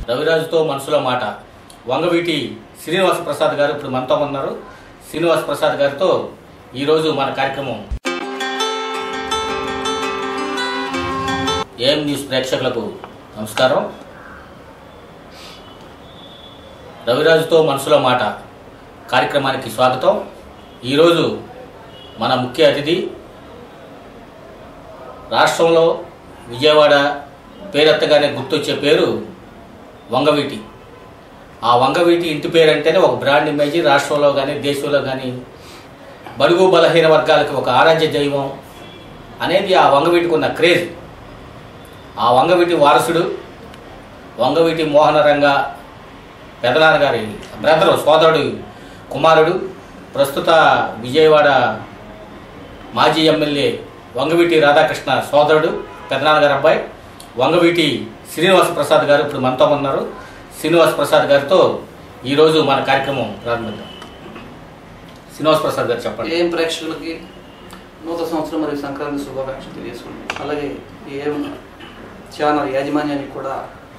రవిరాజుతో మనసులో మాట వంగవీటి శ్రీనివాస ప్రసాద్ గారు ఇప్పుడు మనతో ఉన్నారు. శ్రీనివాస ప్రసాద్ గారితో ఈరోజు మన కార్యక్రమం ఏఎం న్యూస్ ప్రేక్షకులకు నమస్కారం. రవిరాజుతో మనసులో మాట కార్యక్రమానికి స్వాగతం. ఈరోజు మన ముఖ్య అతిథి రాష్ట్రంలో విజయవాడ పేరెత్తగానే గుర్తొచ్చే పేరు వంగవీటి. ఆ వంగవీటి ఇంటి పేరు అంటేనే ఒక బ్రాండ్ ఇమేజ్. రాష్ట్రంలో కానీ దేశంలో కానీ బడుగు బలహీన వర్గాలకి ఒక ఆరాధ్య దైవం అనేది ఆ వంగవీటికి ఉన్న క్రేజ్. ఆ వంగవీటి వారసుడు వంగవీటి మోహనరంగ పెదనాన్నగారి బ్రదరు సోదరుడు కుమారుడు ప్రస్తుత విజయవాడ మాజీ ఎమ్మెల్యే వంగవీటి రాధాకృష్ణ సోదరుడు పెదనాన్నగారి అబ్బాయి వంగవీటి శ్రీనివాస ప్రసాద్ గారు ఇప్పుడు మనతో ఉన్నారు. శ్రీనివాస ప్రసాద్ గారితో ఈరోజు మన కార్యక్రమం ప్రారంభిద్దాం. శ్రీనివాస ప్రసాద్ గారు చెప్పండి. ఏం ప్రేక్షకులకి నూతన సంవత్సరం మరియు సంక్రాంతి శుభాకాంక్షలు తెలియజేసుకుంటాం. అలాగే ఏం ఛానల్ యాజమాన్యానికి కూడా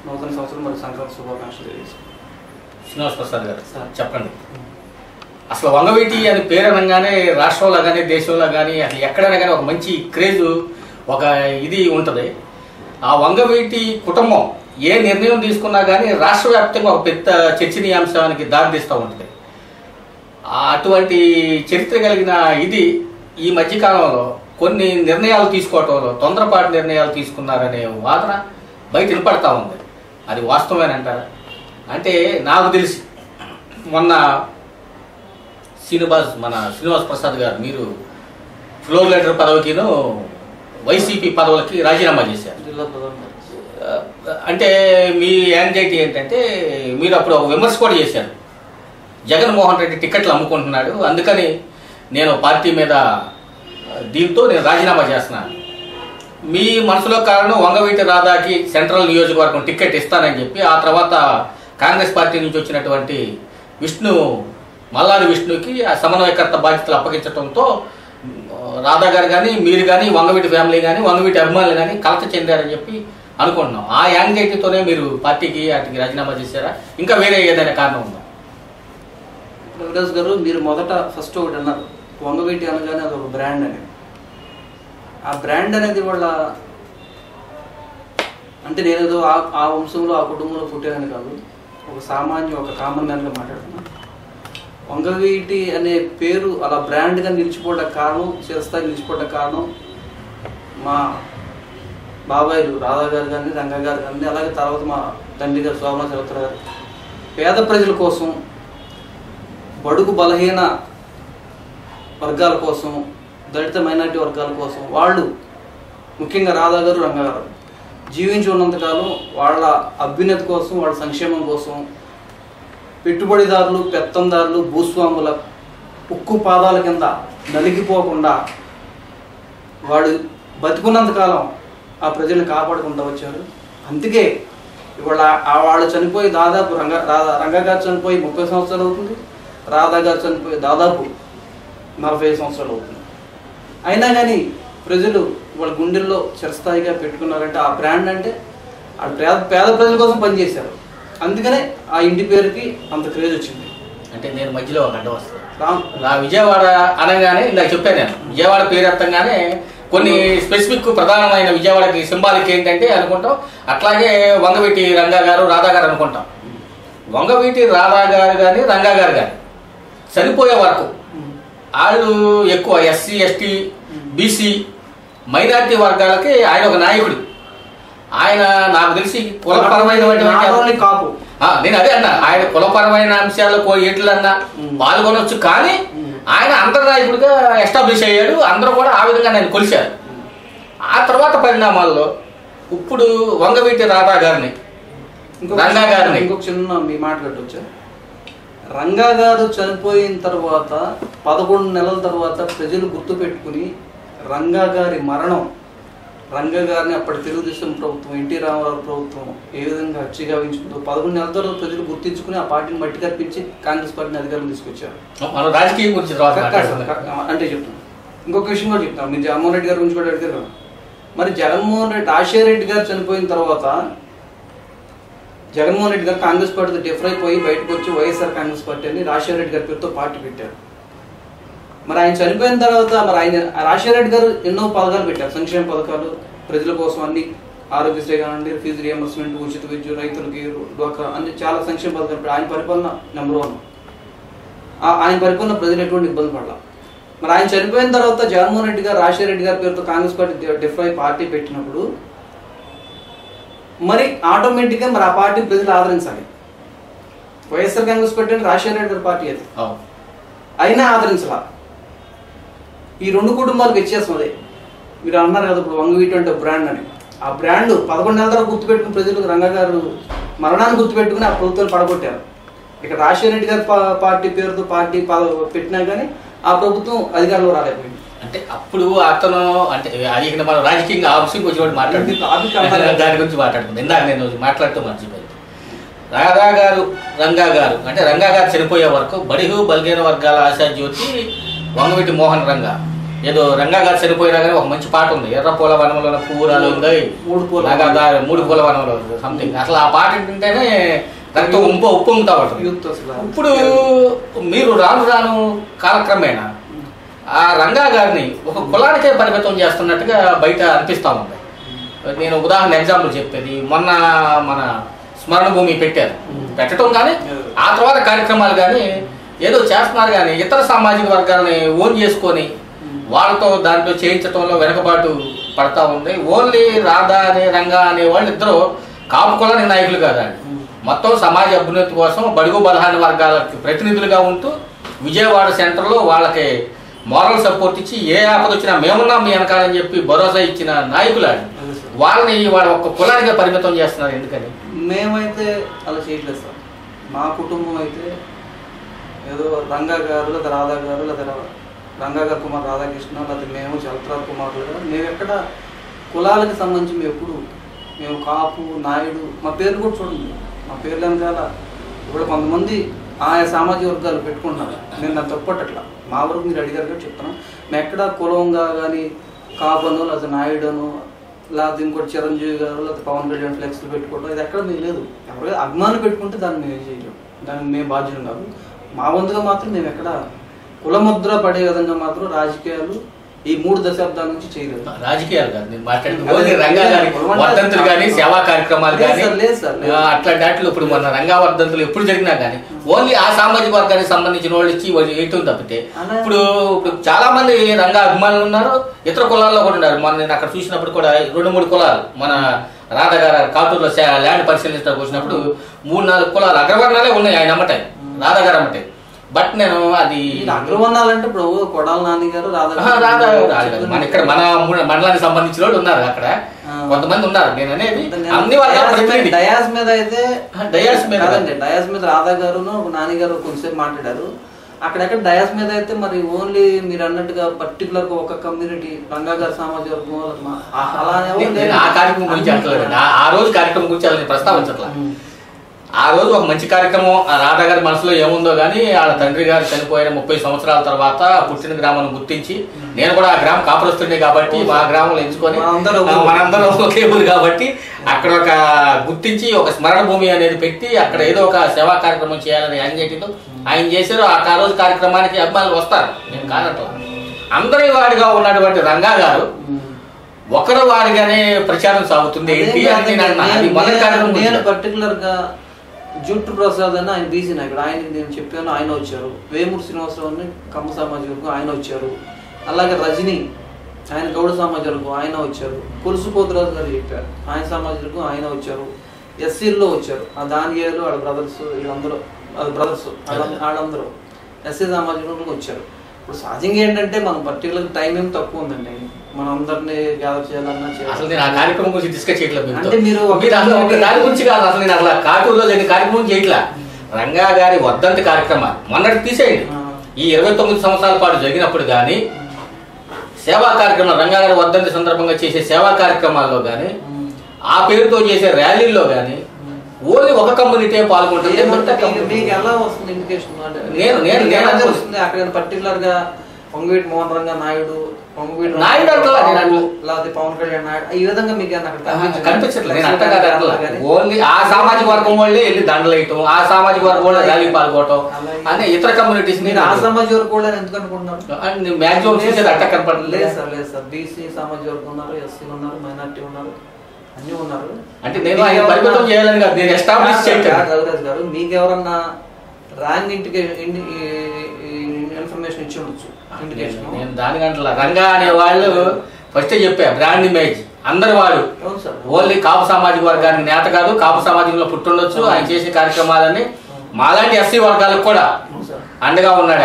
నూతన సంవత్సరం మరియు సంక్రాంతి శుభాకాంక్షలు తెలియజేసుకుంటాం. శ్రీనివాస ప్రసాద్ గారు చెప్పండి, అసలు వంగవీటి అని పేరు అనగానే రాష్ట్రంలో కానీ దేశంలో కానీ అసలు ఎక్కడైనా కానీ ఒక మంచి క్రేజ్ ఒక ఇది ఉంటుంది. ఆ వంగవీటి కుటుంబం ఏ నిర్ణయం తీసుకున్నా కానీ రాష్ట్ర వ్యాప్తంగా ఒక పెద్ద చర్చనీయాంశానికి దారితీస్తూ ఉంటుంది. అటువంటి చరిత్ర కలిగిన ఇది ఈ మధ్యకాలంలో కొన్ని నిర్ణయాలు తీసుకోవటంలో తొందరపాటు నిర్ణయాలు తీసుకున్నారనే వాదన బయట వినపడతా ఉంది. అది వాస్తవేనంటారా? అంటే నాకు తెలిసి మొన్న శ్రీనివాస్ ప్రసాద్ గారు మీరు ఫ్లోర్ లీడర్ పదవికిను వైసీపీ పదవులకి రాజీనామా చేశారు. అంటే మీ యాంగ్జైటీ ఏంటంటే మీరు అప్పుడు ఒక విమర్శ కూడా చేశారు, జగన్మోహన్ రెడ్డి టికెట్లు అమ్ముకుంటున్నాడు, అందుకని నేను పార్టీ మీద దీంతో నేను రాజీనామా చేస్తున్నాను. మీ మనసులో కారణం వంగవీటి రాధాకి సెంట్రల్ నియోజకవర్గం టికెట్ ఇస్తానని చెప్పి ఆ తర్వాత కాంగ్రెస్ పార్టీ నుంచి వచ్చినటువంటి మల్లాది విష్ణుకి ఆ సమన్వయకర్త బాధ్యతలు అప్పగించడంతో రాధా గారు కానీ మీరు కానీ వంగవీటి ఫ్యామిలీ కానీ వంగవీటి అభిమానులు కానీ కలత చెందారని చెప్పి అనుకుంటున్నాం. ఆ యాంగ్జైటీతోనే మీరు పార్టీకి వాటికి రాజీనామా చేశారా? ఇంకా వేరే ఏదైనా కారణం ఉందా? రవిరాజ్ గారు, మీరు ఫస్ట్ ఒకటి అన్నారు, వంగవీటి అనగానే అది ఒక బ్రాండ్ అనేది. ఆ బ్రాండ్ అనేది వాళ్ళ అంటే నేనేదో ఆ వంశంలో ఆ కుటుంబంలో పుట్టానని కాదు, ఒక కామన్ మ్యాన్గా మాట్లాడుతున్నాను. వంగవీటి అనే పేరు అలా బ్రాండ్గా నిలిచిపోవడానికి కారణం, చిరస్థాయి నిలిచిపోవడానికి కారణం మా బాబాయిలు రాధా గారు కానీ రంగా గారు కానీ, అలాగే తర్వాత మా తండ్రి గారు సోమనాథ చరిత్ర గారు పేద ప్రజల కోసం, బడుగు బలహీన వర్గాల కోసం, దళిత మైనారిటీ వర్గాల కోసం వాళ్ళు ముఖ్యంగా రాధా గారు రంగా గారు జీవించి ఉన్నంతకాలం వాళ్ళ అభ్యున్నతి కోసం, వాళ్ళ సంక్షేమం కోసం పెట్టుబడిదారులు, పెత్తందారులు, భూస్వాముల ఉక్కు పాదాల కింద నలిగిపోకుండా వాడు బతికున్నంతకాలం ఆ ప్రజల్ని కాపాడుకుంటూ వచ్చారు. అందుకే ఇవాళ వాళ్ళు చనిపోయి దాదాపు రంగా గారు చనిపోయి 30 సంవత్సరాలు అవుతుంది, రాధా గారు చనిపోయి దాదాపు 40 సంవత్సరాలు అవుతుంది. అయినా కానీ ప్రజలు వాళ్ళ గుండెల్లో చిరస్థాయిగా పెట్టుకున్నారంటే ఆ బ్రాండ్ అంటే ఆ పేద ప్రజల కోసం పనిచేశారు. అందుకనే ఆ ఇంటి పేరుకి అంత క్రేజ్ వచ్చింది. అంటే నేను మధ్యలో ఒక అడ్డం వస్తాను. నా విజయవాడ అనగానే ఇందాక చెప్పాను, నేను విజయవాడ పేరు ఎత్తంగానే కొన్ని స్పెసిఫిక్ ప్రధానమైన విజయవాడకి సింబాలిక్ ఏంటంటే అనుకుంటాం. అట్లాగే వంగవీటి రంగా గారు రాధా గారు అనుకుంటాం. వంగవీటి రాధా గారు కానీ రంగా గారు కానీ చనిపోయే వరకు వాళ్ళు ఎక్కువ ఎస్సీ, ఎస్టీ, బీసీ, మైనారిటీ వర్గాలకి ఆయన ఒక నాయకుడు. ఆయన నాకు తెలిసి కులపరమైనటువంటి కాపు, నేను అదే అన్నా, ఆయన కులపరమైన అంశాల్లో ఎట్లన్నా పాల్గొనవచ్చు, కానీ ఆయన అంతర్నాయకుడిగా ఎస్టాబ్లిష్ అయ్యాడు. అందరూ కూడా ఆ విధంగా నేను కొలిశారు. ఆ తర్వాత పరిణామాల్లో ఇప్పుడు వంగవీటి రాధా గారిని రంగా గారిని ఇంకొక చిన్న మీ మాట కట్టొచ్చా? రంగా గారు చనిపోయిన తర్వాత 11 నెలల తర్వాత ప్రజలు గుర్తుపెట్టుకుని రంగా గారి మరణం, రంగా గారిని అప్పటి తెలుగుదేశం ప్రభుత్వం, ఎన్టీ రామారావు ప్రభుత్వం ఏ విధంగా అచ్చిగావించుకుంటూ 11 నెలల తర్వాత ప్రజలు గుర్తించుకుని ఆ పార్టీని మట్టి కల్పించి కాంగ్రెస్ పార్టీని అధికారం తీసుకొచ్చారు. రాజకీయం గురించి అంటే చెప్తాను. ఇంకొక విషయం కూడా చెప్తాను. మీరు జగన్మోహన్ రెడ్డి గారి గురించి కూడా అడిగారు. 11 నెలల తర్వాత ప్రజలు గుర్తించుకుని ఆ పార్టీని మట్టి కల్పించి కాంగ్రెస్ పార్టీని అధికారం తీసుకొచ్చారు. మరి జగన్మోహన్ రెడ్డి, రాజశేఖర రెడ్డి గారు గురించి కూడా అడిగారు. మరి జగన్మోహన్ రెడ్డి, రాజశేఖర రెడ్డి గారు చనిపోయిన తర్వాత జగన్మోహన్ రెడ్డి గారు కాంగ్రెస్ పార్టీతో డిఫర్ అయిపోయి బయటకు వచ్చి వైఎస్ఆర్ కాంగ్రెస్ పార్టీ అని రాజశేఖర రెడ్డి గారి పేరుతో పార్టీ పెట్టారు. మరి ఆయన చనిపోయిన తర్వాత మరి ఆయన రాజశేఖర రెడ్డి గారు ఎన్నో పథకాలు పెట్టారు, సంక్షేమ పథకాలు ప్రజల కోసం అన్ని, ఆరోగ్యశ్రీ కానివ్వండి, ఫీజు రియంబర్స్మెంట్, ఉచిత విద్యుత్, రైతులకి డ్వాక్రా అన్ని చాలా సంక్షేమ పథకాలు. ఆయన పరిపాలన నెంబర్ 1. ఆయన పరిపాలన ప్రజలు ఎటువంటి ఇబ్బంది పడాల. మరి ఆయన చనిపోయిన తర్వాత జగన్మోహన్ రెడ్డి గారు రాజశేఖర రెడ్డి గారి పేరుతో కాంగ్రెస్ పార్టీ డిఫర్ అయి పార్టీ పెట్టినప్పుడు మరి ఆటోమేటిక్గా మరి ఆ పార్టీ ప్రజలు ఆదరించాలి. వైఎస్ఆర్ కాంగ్రెస్ పార్టీ అంటే రాజశేఖర రెడ్డి గారి పార్టీ అది, అయినా ఆదరించాల. ఈ 2 కుటుంబాలకు వ్యత్యాసం అదే. మీరు అన్నారు కదా ఇప్పుడు వంగవీటి అంటే బ్రాండ్ అని. ఆ బ్రాండ్ 11 నెలల తర్వాత గుర్తుపెట్టుకుని ప్రజలకు రంగా గారు మరణాన్ని గుర్తుపెట్టుకుని ఆ ప్రభుత్వాన్ని పడగొట్టారు. ఇక్కడ రాజశేఖర రెడ్డి గారి పార్టీ పేరుతో పార్టీ పెట్టినా కానీ ఆ ప్రభుత్వం అధికారంలో రాలేకపోయింది. అంటే అప్పుడు అతను అంటే అది ఇక్కడ మనం రాజకీయంగా ఆప్షన్ వచ్చి మాట్లాడుతుంది, దాని గురించి మాట్లాడుతుంది. ఇందాక నేను మాట్లాడుతూ మర్చిపోయింది. రంగా గారు అంటే రంగా గారు చనిపోయే వరకు బడిహు బలహీన వర్గాల ఆశాజ్యోతి వంగవీటి మోహన్ రంగా. ఏదో రంగా గారు చనిపోయినా కానీ ఒక మంచి పాట ఉంది, ఎర్ర పూల వనంలో పువ్వురాలు ఉంది, 3 పూల వనంలో సంథింగ్. అసలు ఆ పాట వింటేనే రక్తం ఉప్పొంగుతా ఉంటుంది. ఇప్పుడు మీరు రాను రాను కాలక్రమేణా ఆ రంగా గారిని ఒక కులానికే పరిమితం చేస్తున్నట్టుగా బయట అనిపిస్తూ ఉంది. నేను ఉదాహరణ ఎగ్జాంపుల్ చెప్పేది, మొన్న మన స్మరణ భూమి పెట్టడం కానీ ఆ తర్వాత కార్యక్రమాలు కానీ ఏదో చేస్తున్నారు కానీ ఇతర సామాజిక వర్గాలని ఓన్ చేసుకొని వాళ్ళతో దాంట్లో చేయించడంలో వెనకబాటు పడతా ఉంది. ఓన్లీ రాధా అనే రంగా అనే వాళ్ళు ఇద్దరు కాపు కులానికి నాయకులు కాదండి, మొత్తం సమాజ అభ్యున్నతి కోసం బడుగు బలహీన వర్గాలకి ప్రతినిధులుగా ఉంటూ విజయవాడ సెంటర్లో వాళ్ళకి మోరల్ సపోర్ట్ ఇచ్చి ఏ ఆపద వచ్చినా మేమున్నాం మీ వెనకాలని చెప్పి భరోసా ఇచ్చిన నాయకులు వాళ్ళని వాళ్ళ ఒక్క కులానికే పరిమితం చేస్తున్నారు. ఎందుకని? మేమైతే అలా చేయట్లేదు సార్. మా కుటుంబం అయితే ఏదో రంగా గారు లేదా రాధా గారు లేదా రంగా గారు కుమార్ రాధాకృష్ణ లేదా మేము చలత్రాజ్ కుమారులు గారు మేము ఎక్కడ కులాలకు సంబంధించి మేము కాపు నాయుడు మా పేరు కూడా చూడండి, మా పేర్లు వెనకాల ఇప్పుడు కొంతమంది ఆయా సామాజిక వర్గాలు పెట్టుకుంటున్నారు. నేను దాన్ని తప్పట్లా, మా వరకు మీరు అడిగారు కూడా చెప్తాను. మేము ఎక్కడ కులంగా కానీ కాపను లేదా నాయుడును లేకపోతే ఇంకోటి చిరంజీవి గారు లేకపోతే పవన్ కళ్యాణ్ ఫ్లెక్స్లు పెట్టుకోవడం ఇది ఎక్కడ మేము లేదు. ఎవరైనా అభిమానులు పెట్టుకుంటే దాన్ని మేము చేయలేము, దానికి మేము బాధ్యులు కాదు. మా వంతుగా మాత్రం మేము ఎక్కడ కులముద్ర పడే విధంగా మాత్రం రాజకీయాలు ఈ 3 దశాబ్దాల నుంచి చేయలేదు. రాజకీయాలు కాదు నేను మాట్లాడుతున్నా, కానీ సేవా కార్యక్రమాలు కానీ అట్లాంటి వాటిలో ఇప్పుడు మన రంగా వర్ధంతులు ఎప్పుడు జరిగినా కానీ ఓన్లీ ఆ సామాజిక వర్గానికి సంబంధించిన వాళ్ళు ఇచ్చి వేయటం తప్పితే ఇప్పుడు చాలా మంది రంగా అభిమానులు ఉన్నారు, ఇతర కులాల్లో కూడా ఉన్నారు. మన నేను అక్కడ చూసినప్పుడు కూడా 2-3 కులాలు మన రాధా గారు కాటూరులో ల్యాండ్ పరిశీలించడానికి వచ్చినప్పుడు 3-4 కులాలు అగ్రవర్ణాలే ఉన్నాయి ఆయన అమ్మటాయి, రాధా గారు అమ్మటాయి. బట్ నేను అది అగ్రవర్ణాలంటే ఇప్పుడు కొడాల నాని గారు మన ఇక్కడ మన మండలానికి సంబంధించిన వాళ్ళు ఉన్నారు, అక్కడ కొంతమంది ఉన్నారు. నేను అనేది అన్ని వర్గాల డయాస్ మీద అయితే డయాస్ మీద రాధా గారు నాని గారు కొంచెంసేపు మాట్లాడారు. అక్కడెక్కడ డయాస్ మీద అయితే మరి ఓన్లీ మీరు అన్నట్టుగా పర్టికులర్ గా ఒక కమ్యూనిటీ రంగా గారి సామాజిక వర్గం ఆ కార్యక్రమం గురించి అంటలేదు, ఆ రోజు కార్యక్రమం గురించి అలా ప్రస్తావించట్లా. ఆ రోజు ఒక మంచి కార్యక్రమం రాధా గారి మనసులో ఏముందో కానీ వాళ్ళ తండ్రి గారు చనిపోయిన 30 సంవత్సరాల తర్వాత పుట్టిన గ్రామాన్ని గుర్తించి, నేను కూడా ఆ గ్రామం కాపురస్తుండే కాబట్టి మా గ్రామంలో ఎంచుకొని మనందరం ఒకే ఊరు కాబట్టి అక్కడ ఒక గుర్తించి ఒక స్మరణ భూమి అనేది పెట్టి అక్కడ ఏదో ఒక సేవా కార్యక్రమం చేయాలని యాంగ్జైటీతో ఆయన చేశారు. ఆ రోజు కార్యక్రమానికి అభిమానులు వస్తారు, నేను కానట్లా. అందరి వాడిగా ఉన్నటువంటి రంగా గారు ఒకరు వారిగానే ప్రచారం సాగుతుంది ఏంటి అని నేను పర్టికులర్ గా జూట్టు ప్రసాద్ అని ఆయన బీసీ నాయకుడు, ఆయన నేను చెప్పాను, ఆయన వచ్చారు. వేమూరు శ్రీనివాసరావు అని కమ్మ సామాజిక వర్గం ఆయన వచ్చారు. అలాగే రజనీ ఆయన గౌడ సామాజిక వర్గం ఆయన వచ్చారు. కొలుసు పోతురాజు గారు చెప్పారు ఆయన సామాజిక వర్గం ఆయన వచ్చారు. ఎస్సీల్లో వచ్చారు ఆ దానియాలు వాళ్ళ బ్రదర్స్ వీళ్ళందరూ వాళ్ళందరూ ఎస్సీ సామాజిక వర్గం వచ్చారు. ఇప్పుడు సహజంగా ఏంటంటే మనం పర్టికులర్ టైం ఏం తక్కువ ఉందండి, మనం అందరినీ గ్యాదర్ చేయాలన్నా అసలు నేను ఆ కార్యక్రమం గురించి డిస్కస్ చేయట్లేదు. అంటే మీరు దాని గురించి కాదు, అసలు నేను అసలు కాటూరులో జరిగిన కార్యక్రమం చేయట్లా. రంగా గారి వర్ధంతి కార్యక్రమాలు మొన్నటి తీసేయండి, ఈ 29 సంవత్సరాల పాటు జరిగినప్పుడు కానీ సేవా కార్యక్రమాలు రంగా గారి వర్ధంతి సందర్భంగా చేసే సేవా కార్యక్రమాల్లో కానీ ఆ పేరుతో చేసే ర్యాలీల్లో కానీ ఓన్లీ ఒక కమ్యూనిటీ పాల్గొంటుంది. మీకు ఎలా వస్తుంది ఇండికేషన్? నేను అక్కడ పర్టికులర్ గా వంగవీటి మోహన్ రంగా నాయుడు నాయుడు అంటలా లేకపోతే పవన్ కళ్యాణ్ నాయుడు ఈ విధంగా మీకు కనిపించట్లేదు. నేను అంత కాదు, ఓన్లీ ఆ సామాజిక వర్గం వాళ్ళే వెళ్ళి దండలేయటం, ఆ సామాజిక వర్గం వాళ్ళే ర్యాలీ పాల్గొనటం అని ఇతర కమ్యూనిటీస్ నేను ఆ సామాజిక వర్గం కూడా ఎందుకు అనుకుంటున్నారు? మ్యాక్సిమం చూసేది అట్ట కనపడలేదు. లేదు సార్ బీసీ సామాజిక వర్గం ఉన్నారు, ఎస్సీ ఉన్నారు, మైనారిటీ ఉన్నారు, అన్ని ఉన్నారు. అంటే నేను ఆయన పరిమితం చేయాలని కాదు, నేను ఎస్టాబ్లిష్ చేయట్లేదు. రవిరాజ్ గారు మీకు ఎవరన్నా రాంగ్ ఇన్ఫర్మేషన్ ఇచ్చి ఉండొచ్చు. నేను దానికంటే రంగా అనే వాళ్ళు ఫస్ట్ చెప్పా బ్రాండ్ ఇమేజ్ అందరు వాడు ఓన్లీ కాపు సామాజిక వర్గానికి నేత కాదు, కాపు సమాజంలో పుట్టుండొచ్చు. ఆయన చేసే కార్యక్రమాలని మాలాంటి ఎస్సీ వర్గాలకు కూడా అండగా ఉన్నాడు.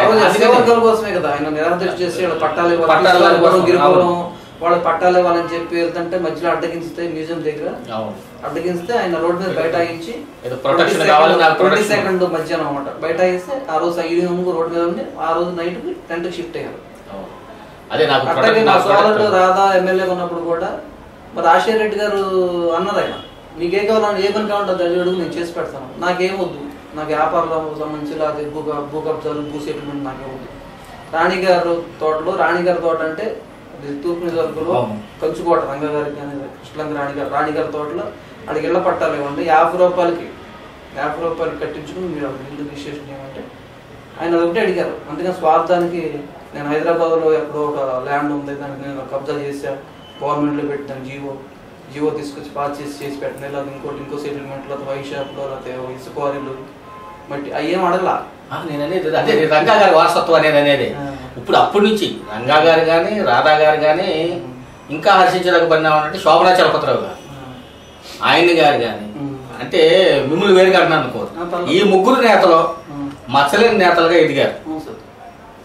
వర్గాల కోసమే కదా ఆయన నిరాదరణ చేసి వాళ్ళు పట్టాలు ఇవ్వాలని చెప్పి వెళ్తుంటే మధ్యలో అడ్డగించితే మ్యూజియం దగ్గర అడ్డగిస్తే ఆయన రోడ్ మీద బైఠాయించి 20 సెకండ్ మధ్యాహ్నం అనమాట బైఠాయిస్తే ఆ రోజు ఈవినింగ్ రోడ్ మీద ఉండి ఆ రోజు నైట్ టెంట్ షిఫ్ట్ అయ్యారు. అట్లాగే మా సోదరుడు రాధా ఎమ్మెల్యే ఉన్నప్పుడు కూడా మరి రాజశేఖర రెడ్డి గారు అన్నారు ఆయన మీకు ఏ కావాలని ఏ పని కావాలంటే అది అడుగు నేను చేసి పెడతాను, నాకేమొద్దు, నాకు వ్యాపారాలకు సంబంధించి లేకపోతే భూ కబ్జాలు భూ సెటిల్మెంట్ నాకేమొద్దు. రాణిగారు తోట అంటే తూర్పు నియోజకవర్గంలో కంచుకోట రంగగారికి కానీ కృష్ణలంక రాణిగారి తోటలో అడిగి ఇళ్ల పట్టాలు ఇవ్వండి, 50 రూపాయలు కట్టించుకుని మీరు ఇల్లు రిజిస్ట్రేషన్ చేయమంటే ఆయన ఒకటే అడిగారు. అందుకని స్వార్థానికి నేను హైదరాబాద్లో ఎక్కడో ఒక ల్యాండ్ ఉంది దానికి నేను కబ్జా చేశాను, గవర్నమెంట్లో పెట్టాను, జీవో తీసుకొచ్చి పాస్ చేసి పెట్టిన లేదా ఇంకో సెటిల్మెంట్లో వైన్ షాప్లో లేకపోతే ఇసుకారీలు బట్టి అయ్యేం అడగలా. నేను అనేది అదే రంగా గారి వారసత్వం అనేది ఇప్పుడు అప్పటి నుంచి రంగా గారు కానీ రాధా గారు కానీ ఇంకా హర్షించదగ్గబడినామంటే శోభనా చలపతిరావు గారు ఆయన గారు కానీ అంటే మిమ్మల్ని వేరుగా అంటున్నాను అనుకో. ఈ ముగ్గురు నేతలు మచ్చలేని నేతలుగా ఎదిగారు.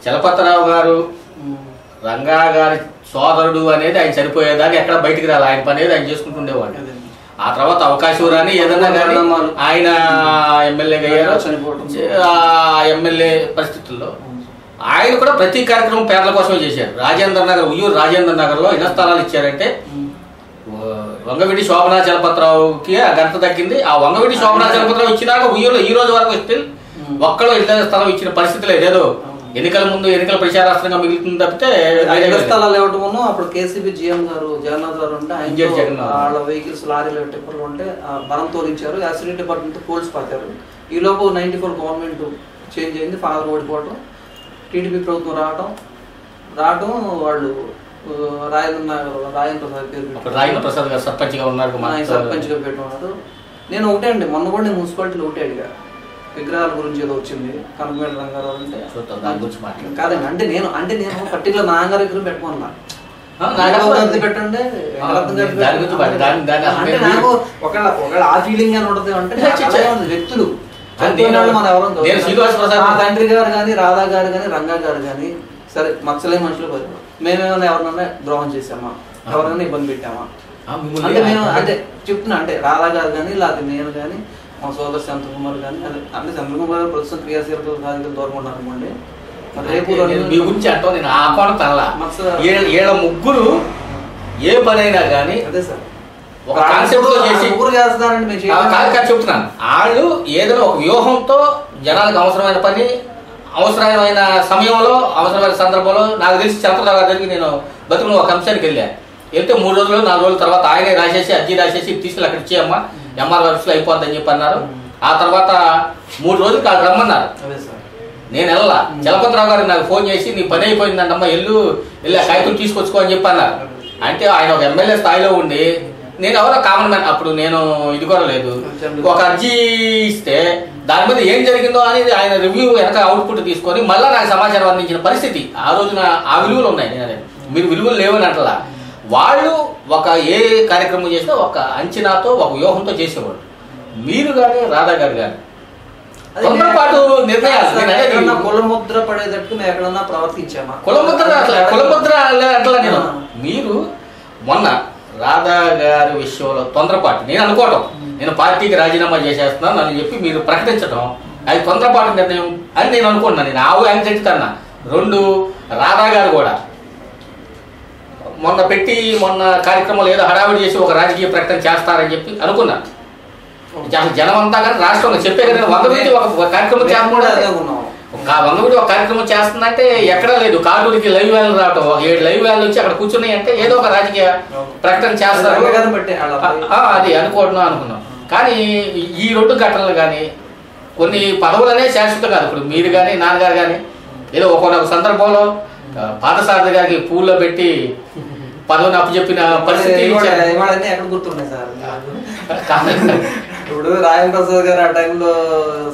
చలపతిరావు గారు రంగా గారి సోదరుడు అనేది ఆయన చనిపోయేదాకా ఎక్కడ బయటికి రాలి, ఆయన పని అనేది ఆయన చేసుకుంటుండేవాడు. ఆ తర్వాత అవకాశం రాని ఏదన్నా కానీ ఆయన ఎమ్మెల్యేగా అయ్యారు. ఆ ఎమ్మెల్యే పరిస్థితుల్లో ఆయన కూడా ప్రతి కార్యక్రమం పేర్ల కోసమే చేశారు. ఉయ్యూరు రాజేంద్ర నగర్ లో ఎన్ని స్థలాలు ఇచ్చారంటే వంగవీటి శోభనా చలపతిరావుకి ఆ ఘనత దక్కింది. ఆ వంగవీటి శోభనా చలపతిరావు ఇచ్చినాక ఉయ్యూరులో ఈ రోజు వరకు స్టిల్ ఒక్కళ్ళు ఇళ్ళ స్థలం ఇచ్చిన పరిస్థితి లేదు. ఏదో ఎన్నికల ముందు ఎన్నికల ప్రచారాస్త్రంగా మిగులుతుంది తప్పితే స్థలాలు ఇవ్వటము. అప్పుడు కేసీబీ జీఎం గారు జగన్నాథ్ గారు ఉంటే వాళ్ళ వెహికల్స్ లారీలు టిప్పర్లు ఉంటే బలం తోలించారు. యాసిడ్ డిపార్ట్మెంట్ పోల్స్ పట్టారు. ఈ లోపు 94 గవర్నమెంట్ చేంజ్ అయింది, ఫాదర్ ఓడిపోవటం, టీడీపీ ప్రభుత్వం రావటం వాళ్ళు రాజేంద్ర ప్రసాద్ గారు సర్పంచ్ గా ఉన్నారు, సర్పంచ్ గా పెట్టుకున్నారు. నేను ఒకటే అండి మొన్న కూడా నేను మున్సిపాలిటీలో ఒకటే అడిగా, విగ్రహాల గురించి ఏదో వచ్చింది కనకమేడ రంగారావు అంటే కాదండి. అంటే నేను పర్టికులర్ నాన్నగారి విగ్రహం పెట్టుకున్నా పెట్టండి అంటే నాకు ఒకవేళ ఆ ఫీలింగ్ అని ఉంటుంది అంటే వ్యక్తులు మన ఎవరు తండ్రి గారు కానీ రాధా గారు కానీ రంగా గారు కానీ సరే మచ్చలే మనుషులు బతుకు మేమేమైనా ఎవరినైనా ద్రోహం చేసామా, ఎవరైనా ఇబ్బంది పెట్టామా అంటే మేము అంటే చెప్తున్నా. అంటే రాధా గారు కానీ లేకపోతే నేను కానీ మా సోదరు చంద్రకుమార్ కానీ అంటే చంద్రకుమార్ ప్రస్తుతం క్రియాశీలతో బాధితులు దూరం ఉన్నారు అనుకోండి. రేపు మీ గురించి అంటావు నేను ఆ కోణ తనలా ఏళ్ళ ముగ్గురు ఏ పనైనా కానీ అదే సార్ ఒక కాన్సెప్ట్ లో చేసి చెప్తున్నాను. వాళ్ళు ఏదైనా ఒక వ్యూహంతో జనాలకు అవసరమైన పని అవసరమైన సమయంలో అవసరమైన సందర్భంలో నాకు తెలిసి చంద్రరావు గారి దగ్గరికి నేను బతుకుని ఒక అంశానికి వెళ్తే 3 రోజులు 4 రోజుల తర్వాత ఆయనే రాసేసి అర్జీ రాసేసి తీసుకెళ్ళి అక్కడ ఇచ్చేయమ్మా ఎంఆర్ ఆఫీస్లో అయిపోద్దని చెప్పి అన్నారు. ఆ తర్వాత 3 రోజులు కాదు రమ్మన్నారు. నేను వెళ్ళా. చలపతిరావు గారు నాకు ఫోన్ చేసి నీ పని అయిపోయిందంటమ్మా వెళ్ళి ఆ కాగితం తీసుకొచ్చుకో అని చెప్పి అన్నారు. అంటే ఆయన ఒక ఎమ్మెల్యే స్థాయిలో ఉండి నేను ఎవరో కామన్ మ్యాన్ అప్పుడు నేను ఇది కూడా లేదు ఒక అర్జీ ఇస్తే దాని మీద ఏం జరిగిందో అనేది ఆయన రివ్యూ వెనక అవుట్పుట్ తీసుకొని మళ్ళీ నాకు సమాచారం అందించిన పరిస్థితి ఆ రోజున ఆ విలువలు ఉన్నాయి. మీరు విలువలు లేవని అంటలా. వాళ్ళు ఒక ఏ కార్యక్రమం చేసినా ఒక అంచనాతో ఒక వ్యూహంతో చేసేవాళ్ళు. మీరు కానీ రాధా గారు కానీ తొందరపాటు నిర్ణయాలు కులముద్ర పడేటట్టు మేము ఎక్కడన్నా ప్రవర్తించామా? కులముద్ర అట్లా నేను మీరు మొన్న రాధా గారి విషయంలో తొందరపాటు నేను అనుకోవటం, నేను పార్టీకి రాజీనామా చేసేస్తున్నాను అని చెప్పి మీరు ప్రకటించడం అది తొందరపాటు నిర్ణయం అని నేను అనుకుంటున్నాను. నేను ఆవు యాంగ్జైటీ కన్నా 2 రాధా గారు కూడా మొన్న కార్యక్రమంలో ఏదో హడావిడి చేసి ఒక రాజకీయ ప్రకటన చేస్తారని చెప్పి అనుకున్నాను. జనం అంతా కానీ రాష్ట్రంలో చెప్పే కదా వంగవీటి ఒక కార్యక్రమం ఆ వంగవీటి ఒక కార్యక్రమం చేస్తుందంటే ఎక్కడా లేదు. కాటూరికి లైవ్ వ్యాన్లు రావటం, 7 లైవ్ వ్యాన్లు వచ్చి అక్కడ కూర్చున్నాయి అంటే ఏదో ఒక రాజకీయ ప్రకటన చేస్తారు అది అనుకున్నాం. కానీ ఈ 2 ఘటనలు కానీ కొన్ని పదవులనే శాశ్వతం కాదు. ఇప్పుడు మీరు కానీ నాన్నగారు కానీ ఏదో ఒక సందర్భంలో పాదసారథి గారికి పూల్లో పెట్టి పదవిని అప్పచెప్పిన పరిస్థితి ఎక్కడ గుర్తున్నాయి సార్. ఇప్పుడు రాజేంద్ర ప్రసాద్ గారు ఆ టైంలో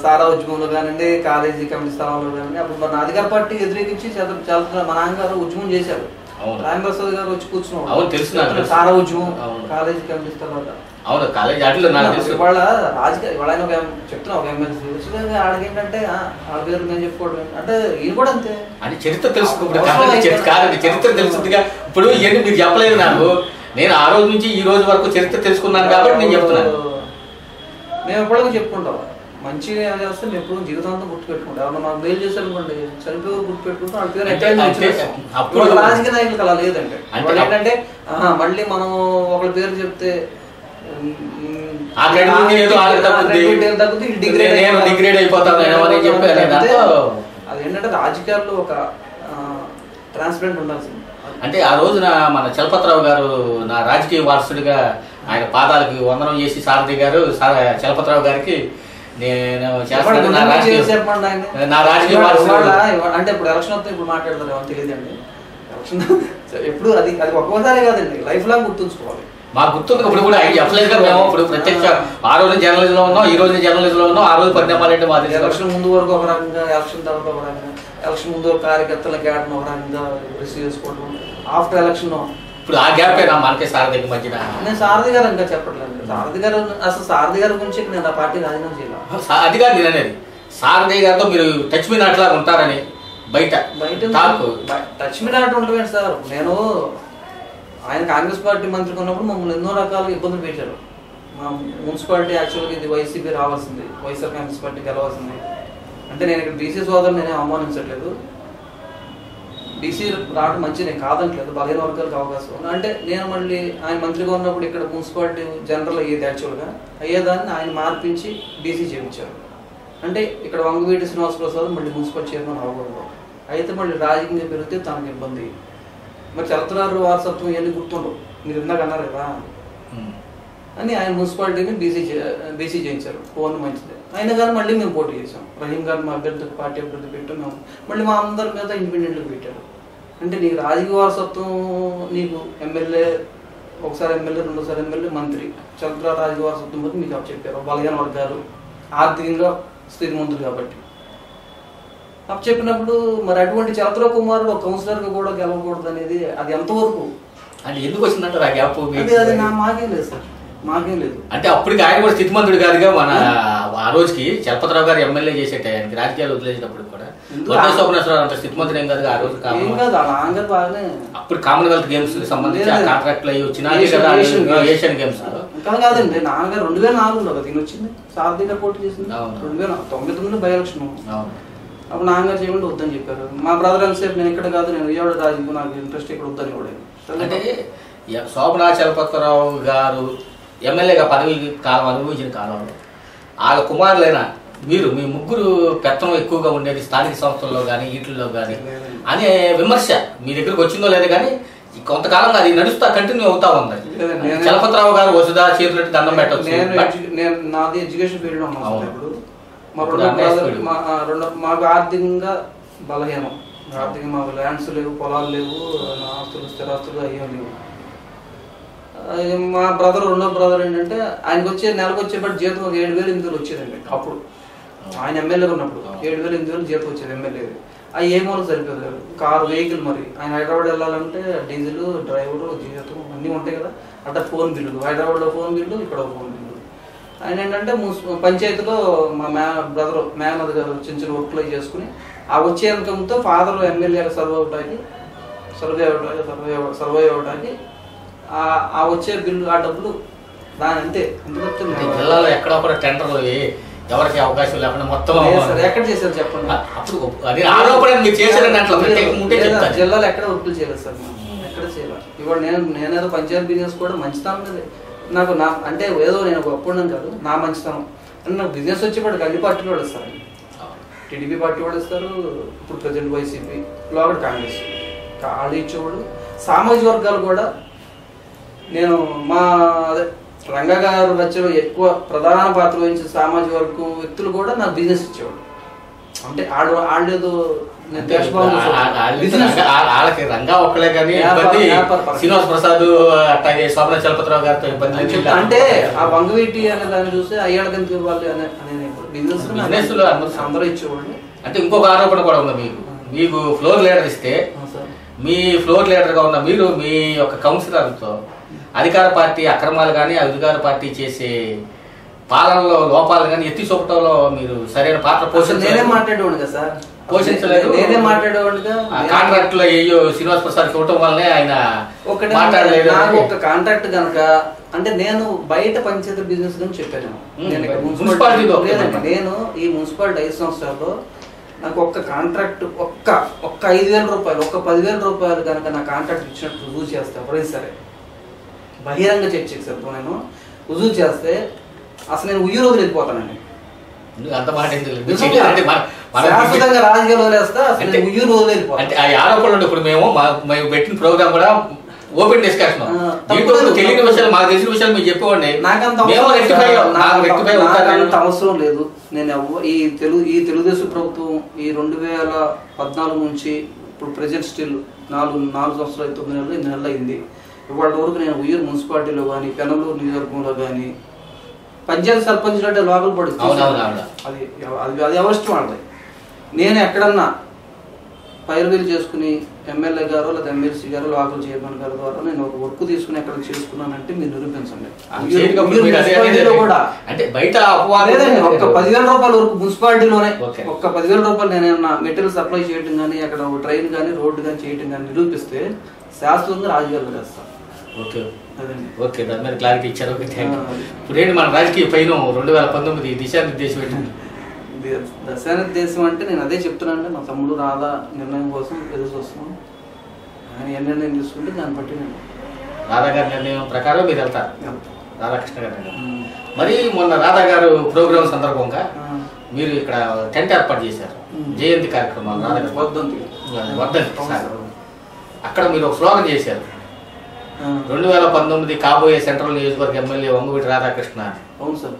సారా ఉద్యమంలో కానివ్వండి, కాలేజీ కమిటీ స్థానంలో కానివ్వండి, అప్పుడు మన అధికార పార్టీ వ్యతిరేకించి మా నాన్నగారు ఉద్యమం చేశారు. రాజేంద్ర ప్రసాద్ గారు వచ్చి కూర్చున్నాం సారా ఉద్యమం కాలేజీ కమిటీ స్థలాలు అవును కాలేజీ ఆటలో ఇవాళ రాజకీయ ఇవాళ ఆయన చెప్తున్నా ఒక ఎమ్మెల్సీ వచ్చి ఆడికి ఏంటంటే ఆ పేరు నేను చెప్పుకోవడం అంటే ఈయన కూడా అంతే అని చరిత్ర తెలుసుకోవడం చరిత్ర తెలుస్తుందిగా. ఇప్పుడు ఇవన్నీ మీరు చెప్పలేదు నాకు. నేను ఆ రోజు నుంచి ఈ రోజు వరకు చరిత్ర తెలుసుకున్నాను కాబట్టి నేను చెప్తున్నాను. మేము ఎప్పటికీ చెప్పుకుంటాం మంచి చేస్తే మేము ఎప్పుడు జీవితాంతం గుర్తుపెట్టుకుంటాం. ఎవరు మాకు మేలు చేశారు అనుకోండి చనిపోయి గుర్తుపెట్టుకుంటాం. వాళ్ళ పేరు అప్పుడు రాజకీయ నాయకులకు అలా లేదంటే ఏంటంటే మళ్ళీ మనం ఒకళ్ళ పేరు చెప్తే డిగ్రేడ్ అయిపోతాను అది ఏంటంటే రాజకీయాల్లో ఒక ట్రాన్స్పరెంట్ ఉండాల్సింది. అంటే ఆ రోజున మన చలపతిరావు గారు నా రాజకీయ వారసుడిగా ఆయన పాదాలకు వందనం చేసి సారథి గారు చలపతిరావు గారికి నేను చేస్తాను నా రాజకీయ వారసుడు అంటే ఇప్పుడు ఎలక్షన్ వస్తే ఇప్పుడు మాట్లాడతారు ఏమో తెలియదండి. ఎలక్షన్ ఎప్పుడు అది ఒక్కోసారి కాదండి, లైఫ్ లాంగ్ గుర్తుంచుకోవాలి. మాకు గుర్తుంది. ఇప్పుడు కూడా ఐడియా చెప్పలేదు మేము. ఇప్పుడు ప్రత్యక్ష ఆ రోజు జర్నలిజంలో ఉన్నాం, ఈ రోజు జర్నలిజంలో ఉన్నాం. ఆ రోజు పరిణామాలు అంటే మాది ఎలక్షన్ ముందు వరకు ఒక రకంగా, ఎలక్షన్ తర్వాత ఒక రకంగా, ఎలక్షన్ ముందు వరకు కార్యకర్తల గ్యాప్ ఒక రకంగా రిసీవ్ చేసుకోవడం, ఆఫ్టర్ ఎలక్షన్ ఇప్పుడు ఆ గ్యాప్ మనకే సారథి మధ్యన. నేను సారథి గారు ఇంకా చెప్పట్లేదు. సారథి గారు అసలు సారథి గారి గురించి నేను ఆ పార్టీ రాజీనామా చేయాలి. అది కాదు నేను అనేది. సారథి గారితో మీరు టచ్ మీ నాట్లా ఉంటారని బయట టచ్ మీ నాట్ ఉంటుంది సార్. నేను ఆయన కాంగ్రెస్ పార్టీ మంత్రికి ఉన్నప్పుడు మమ్మల్ని ఎన్నో రకాలుగా ఇబ్బందులు పెట్టారు. మా మున్సిపాలిటీ యాక్చువల్గా ఇది వైసీపీ రావాల్సింది, వైఎస్ఆర్ కాంగ్రెస్ పార్టీ గెలవాల్సింది. అంటే నేను ఇక్కడ బీసీ సోదరులు నేనే అవమానించట్లేదు. బీసీ రావడం మంచిది, నేను కాదనట్లేదు. బలహీన వర్గాలకు అవకాశం ఉంది. అంటే నేను మళ్ళీ ఆయన మంత్రిగా ఉన్నప్పుడు ఇక్కడ మున్సిపాలిటీ జనరల్ అయ్యేది యాక్చువల్గా అయ్యేదాన్ని ఆయన మార్పించి బీసీ చేయించారు. అంటే ఇక్కడ వంగవీటి శ్రీనివాస ప్రసాద్ మళ్ళీ మున్సిపల్ చైర్మన్ అవ్వకూడదు. అయితే మళ్ళీ రాజకీయంగా పెరిగితే తనకు ఇబ్బంది. మరి చలపతిరావు వారసత్వం ఇవన్నీ గుర్తుండవు, మీరు ఇందాక అన్నారు కదా అని ఆయన మున్సిపాలిటీని బీసీ చేయించారు. ఫోన్ మంచిది అయినా కానీ మళ్ళీ మేము పోటీ చేసాం. రహీం గారు మా అభ్యర్థి పార్టీ అభ్యర్థి పెట్టాం. మేము మళ్ళీ మా అందరి మీద ఇండిపెండెంట్గా పెట్టారు. అంటే నీకు రాజకీయ వారసత్వం, నీకు ఎమ్మెల్యే ఒకసారి ఎమ్మెల్యే, రెండోసారి ఎమ్మెల్యే, మంత్రి, చలపతిరావు రాజకీయ వారసత్వం బట్టి మీకు అప్పు చెప్పారు. బలహీన వర్గాలు ఆర్థికంగా స్థితిమంతులు కాబట్టి అప్పు చెప్పినప్పుడు మరి అటువంటి చలపతిరావు కుమారుడు ఒక కౌన్సిలర్గా కూడా గెలవకూడదు అనేది అది ఎంతవరకు అంటే ఎందుకు వచ్చిందంటారు ఆ గ్యాప్? అది మాకేం లేదు సార్, మాకేం లేదు. అంటే అప్పటికి ఆయన కూడా స్థితిమంతుడు కాదుగా. మన ఆ రోజుకి చలపతిరావు గారు ఎమ్మెల్యే చేసేట ఆయనకి రాజకీయాలు వదిలేసినప్పుడు కూడా స్వప్నేశ్వరరావు అంత స్థితిమంతుడు ఏం కాదు. ఆ రోజు అప్పుడు కామన్వెల్త్ గేమ్స్ కి సంబంధించి కాంట్రాక్ట్లు అయ్యి వచ్చిన ఏషియన్ గేమ్స్ కాదండి. నాన్నగారు 2004లో కదా దీని వచ్చింది, సారథి గారు పోటీ చేసింది. 2099 బై ఎలక్షన్. అప్పుడు నాన్నగారు చేయకుండా వద్దని చెప్పారు. మా బ్రదర్ ఎంతసేపు నేను ఇక్కడ కాదు, నేను విజయవాడ రాజకీయం, నాకు ఇంట్రెస్ట్ ఇక్కడ వద్దని కూడా. అంటే శోభనా చలపతిరావు గారు ఎమ్మెల్యేగా పదవి కాలం అనుభవించిన కాలంలో ఆ కుమారులైన మీరు మీ ముగ్గురు పెత్తనం ఎక్కువగా ఉండేది స్థానిక సంస్థల్లో కానీ వీటిల్లో కానీ అనే విమర్శ మీ దగ్గరకు వచ్చిందో లేదో కానీ కొంతకాలంగా అది నడుస్తా కంటిన్యూ అవుతా ఉంది. చలపతిరావు గారు వసుదా చేతులెట్టి దండం పెట్టవచ్చు. నేను నాది ఎడ్యుకేషన్ ఫీల్డ్ లో ఉన్నాను. ఇప్పుడు మాకు ఆర్థికంగా బలహీనం, ఆర్థికంగా మాకు ల్యాండ్స్ లేవు, పొలాలు లేవు, ఆస్తులు స్థిరాస్తులు అయ్యో లేవు. మా బ్రదర్ రెండో బ్రదర్ ఏంటంటే ఆయనకు వచ్చే నెలకు వచ్చేపటి జీతం ఒక 7,000-8,000 వచ్చేదండి. అప్పుడు ఆయన ఎమ్మెల్యేగా ఉన్నప్పుడు 7,000-8,000 జీతం వచ్చేది ఎమ్మెల్యే. అవి ఏ మూలకు సరిపోదు కదా. కారు వెహికల్, మరి ఆయన హైదరాబాద్ వెళ్ళాలంటే డీజిల్, డ్రైవరు, జీతం అన్నీ ఉంటాయి కదా. అట్లా ఫోన్ బిల్లు, హైదరాబాద్లో ఫోన్ బిల్లు, ఇక్కడ ఫోన్ బిల్లు. ఆయన ఏంటంటే పంచాయతీలో మా బ్రదర్ మేనద్ గారు చిన్న చిన్న వర్క్లు చేసుకుని ఆ వచ్చే ఇన్కంతో ఫాదర్ ఎమ్మెల్యేగా సర్వే అవ్వడానికి ఆ వచ్చే బిల్లు, ఆ డబ్బులు దాని అంతే. జిల్లాలో ఎక్కడ కూడా టెండర్లు ఎవరికి అవకాశం లేకుండా మొత్తం ఎక్కడ చేశారు చెప్పండి. జిల్లాలో ఎక్కడ వర్కులు చేయలేదు సార్, ఎక్కడ చేయాలి. ఇవాళ నేనేదో పంచాయతీ బిజినెస్ కూడా మంచితనం మీద నాకు అంటే ఏదో నేను గొప్ప కాదు, నా మంచితనం అంటే నాకు బిజినెస్ వచ్చేపాటు అన్ని పార్టీలో వస్తారు. టీడీపీ పార్టీ వాళ్ళు ఇస్తారు, ఇప్పుడు ప్రజెంట్ వైసీపీ, లోకల్ కాంగ్రెస్ వాళ్ళు ఇచ్చేవాళ్ళు. సామాజిక వర్గాలు కూడా నేను మా అదే రంగా గారు రచనలో ఎక్కువ ప్రధాన పాత్ర వహించిన సామాజిక వర్గం వ్యక్తులు కూడా నాకు బిజినెస్ ఇచ్చేవాళ్ళు. అంటే వాళ్ళేదో వాళ్ళకి రంగా ఒక్కలే కానీ శ్రీనివాస్ ప్రసాద్ అట్లాగే శోభన చలపతిరావు గారితో ఇబ్బంది. అంటే ఆ వంగవీటి అనే దాన్ని చూస్తే అయ్యాళ్ళ కింద వాళ్ళు అనే బిజినెస్ లో అందరూ ఇచ్చేవాళ్ళు. అంటే ఇంకొక ఆరోపణ కూడా ఉంది, మీకు ఫ్లోర్ లీడర్ ఇస్తే మీ ఫ్లోర్ లీడర్ గా ఉన్న మీరు మీ యొక్క కౌన్సిలర్తో అధికార పార్టీ అక్రమాలు కానీ అధికార పార్టీ చేసే పాలనలో లోపాలు కానీ ఎత్తి చూపటంలో మీరు సరైన పాత్ర నేనే మాట్లాడేవాడు కదా సార్, పోషించలేదు. నేనే మాట్లాడేవాడుగా. కాంట్రాక్ట్ లో అయ్యో శ్రీనివాస్ ప్రసాద్ చూడటం వల్లనే ఆయన మాట్లాడలేదు. నాకు ఒక కాంట్రాక్ట్ కనుక అంటే నేను బయట పంచాయతీ బిజినెస్ గురించి చెప్పాను. నేను ఈ మున్సిపాలిటీ 5 సంవత్సరాల్లో నాకు ఒక్క కాంట్రాక్ట్ ఒక్క 5,000 రూపాయలు, ఒక్క 10,000 రూపాయలు కనుక నా కాంట్రాక్ట్ ఇచ్చినట్టు రుజువు చేస్తే ఎవరైనా సరే బహిరంగ చర్చకి సార్ నేను రుజువు చేస్తే అసలు నేను ఉయ్యి రోజులు వెళ్ళిపోతానండి. అంత మాట శాశ్వతంగా రాజకీయాలు వదిలేస్తా, అసలు ఉయ్యి రోజులు వెళ్ళిపోతాను. అంటే ఆ ఆరోపణలు ఇప్పుడు మేము పెట్టిన ప్రోగ్రామ్ కూడా ఓపెన్ డిస్కషన్, తెలియని విషయాలు మాకు తెలిసిన విషయాలు మీరు చెప్పేవాడి. నాకంత అవసరం లేదు. నేను ఈ తెలుగుదేశం ప్రభుత్వం ఈ 2014 నుంచి ఇప్పుడు ప్రెజెంట్ స్టిల్ 4 సంవత్సరాలు 9 నెలలు 8 నెలలు అయింది. ఇవాళ వరకు నేను ఉయ్యూరు మున్సిపాలిటీలో కానీ పెనమలూరు నియోజకవర్గంలో కానీ పంచాయతీ సర్పంచ్ అంటే లోకల్ పడుతుంది, అది ఎవరిష్టం వాళ్ళది. నేను ఎక్కడన్నా పైరువీలు చేసుకుని ఎమ్మెల్యే గారు లేదా ఎమ్మెల్సీ గారు లోకల్ చైర్మన్ గారి ద్వారా నేను ఒక వర్క్ తీసుకుని ఎక్కడ చేసుకున్నానంటే మీరు నిరూపించండి. ఒక్క 10,000 రూపాయల వరకు మున్సిపాలిటీలోనే ఒక్క 10,000 రూపాయలు నేను ఏమన్నా మెటీరియల్ సప్లై చేయడం కానీ అక్కడ ట్రైన్ కానీ రోడ్డు కానీ చేయడం కానీ నిరూపిస్తే శాశ్వతంగా రాజకీయాలు చేస్తాను. ఓకే, దాని మీద క్లారిటీ ఇచ్చారు. ఇప్పుడు ఏంటి మన రాజకీయ పైన 2019 దిశానిర్దేశం పెట్టింది. దశానిర్దేశం అంటే నేను అదే చెప్తున్నాను, మా తమ్ముడు రాధా నిర్ణయం కోసం ఎదురు చూస్తున్నాం. ఆయన ఏ నిర్ణయం తీసుకుంటే దాన్ని బట్టి నేను రాధా గారి నిర్ణయం ప్రకారం మీరు వెళ్తారు. రాధాకృష్ణ గారు మరి మొన్న రాధా గారు ప్రోగ్రామ్ సందర్భంగా మీరు ఇక్కడ టెంట్ ఏర్పాటు చేశారు, జయంతి కార్యక్రమం వర్ధంతి. అక్కడ మీరు ఒక స్లోగన్ చేశారు, 2019 కాబోయే సెంట్రల్ నియోజకవర్గ ఎమ్మెల్యే వంగవీటి రాధాకృష్ణ. అవును సార్,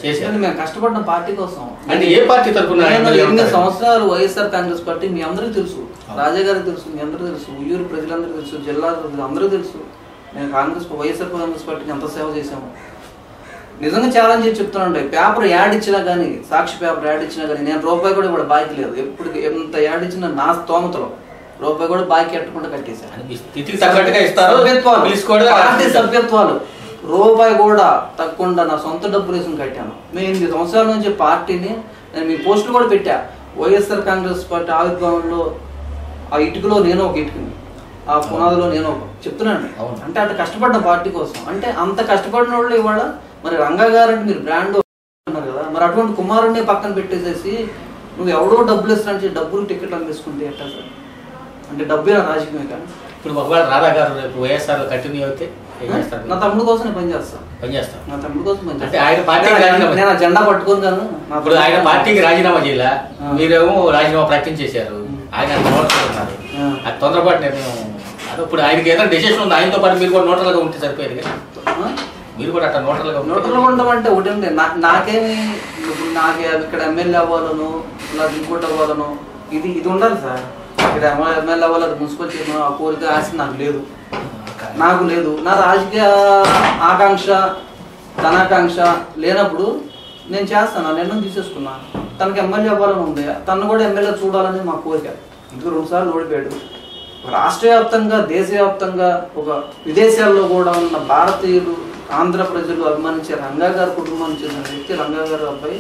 చేశారు. మేము కష్టపడిన పార్టీ కోసం. అంటే ఏ పార్టీ తరఫున? 8 సంవత్సరాలు వైఎస్ఆర్ కాంగ్రెస్ పార్టీ మీ అందరికీ తెలుసు, రాజా గారికి తెలుసు, మీ అందరికీ తెలుసు, ఉయ్యూరు ప్రజలందరికీ తెలుసు, జిల్లా అందరికీ తెలుసు. నేను వైఎస్ఆర్ కాంగ్రెస్ పార్టీకి ఎంత సేవ చేశాము. నిజంగా ఛాలెంజ్ చేసి చెప్తున్నాండి. పేపర్ యాడ్ ఇచ్చినా కానీ, సాక్షి పేపర్ యాడ్ ఇచ్చినా కానీ నేను రూపాయి కూడా ఇప్పుడు బాకీ లేదు. ఎప్పుడు ఎంత యాడ్ ఇచ్చినా నా స్తోమతలో రూపాయి కూడా బాకీ ఎట్టకుండా కట్టేశాను. సభ్యత్వాలు రూపాయి కూడా తగ్గకుండా నా సొంత డబ్బులు వేసుకుని కట్టాను. మేము 8 సంవత్సరాల నుంచి పార్టీని నేను మీ పోస్టులు కూడా పెట్టా. వైఎస్ఆర్ కాంగ్రెస్ పార్టీ ఆవిర్భావంలో ఆ ఇటుకలో నేను ఒక ఇటుకని, ఆ పునాదిలో నేను ఒక చెప్తున్నాను. అంటే అట్లా కష్టపడ్డ పార్టీ కోసం. అంటే అంత కష్టపడిన వాళ్ళు ఇవాళ మరి రంగా గారు అంటే మీరు బ్రాండ్ అన్నారు కదా, మరి అటువంటి కుమారుడిని పక్కన పెట్టేసేసి నువ్వు ఎవడో డబ్బులు ఇస్తానంటే డబ్బులు టికెట్లు అమ్మేసుకుంటే ఎట్లా సార్? అంటే డబ్బే రాజకీయమే కానీ. ఇప్పుడు ఒకవేళ రాధా గారు రేపు వైఎస్ఆర్ కంటిన్యూ అయితే నా తమ్ముడు కోసం నేను పనిచేస్తాను. నా తమ్ముడు కోసం నేను ఆ జెండా పట్టుకోను కాను. ఇప్పుడు ఆయన పార్టీకి రాజీనామా చేయాల, మీరేమో రాజీనామా ప్రకటించేశారు. ఆయన ఉన్నారు, అది తొందరపాటు నిర్ణయం. ఇప్పుడు ఆయనకి ఏదైనా డెసిషన్ ఉంది, ఆయనతో పాటు మీరు కూడా నోటలుగా ఉంటే సరిపోయేది కదా. మీరు కూడా అట్లా నోటలుగా ఉండడం అంటే ఒకటి ఉంది. నాకేమి నాకు ఇక్కడ ఎమ్మెల్యే అవ్వాలను ఇలా ఇంకోటి అవ్వాలను ఇది ఉండాలి సార్. ఇక్కడ ఎమ్మెల్యే అవ్వాలి, మున్సిపల్ చైర్మన్ ఆ కోరిక ఆశ నాకు లేదు. నా రాజకీయ ఆకాంక్ష ధనాకాంక్ష లేనప్పుడు నేను చేస్తాను. ఆ నిర్ణయం తీసేసుకున్నా. తనకి ఎమ్మెల్యే అవ్వాలని ఉంది, తను కూడా ఎమ్మెల్యే చూడాలని మా కోరిక. ఇందుకు 2 సార్లు ఓడిపోయాడు. రాష్ట్ర వ్యాప్తంగా దేశవ్యాప్తంగా ఒక విదేశాల్లో కూడా ఉన్న భారతీయులు ఆంధ్ర ప్రజలు అభిమానించే రంగా గారి కుటుంబానికి చెందిన వ్యక్తి రంగా గారు అబ్బాయి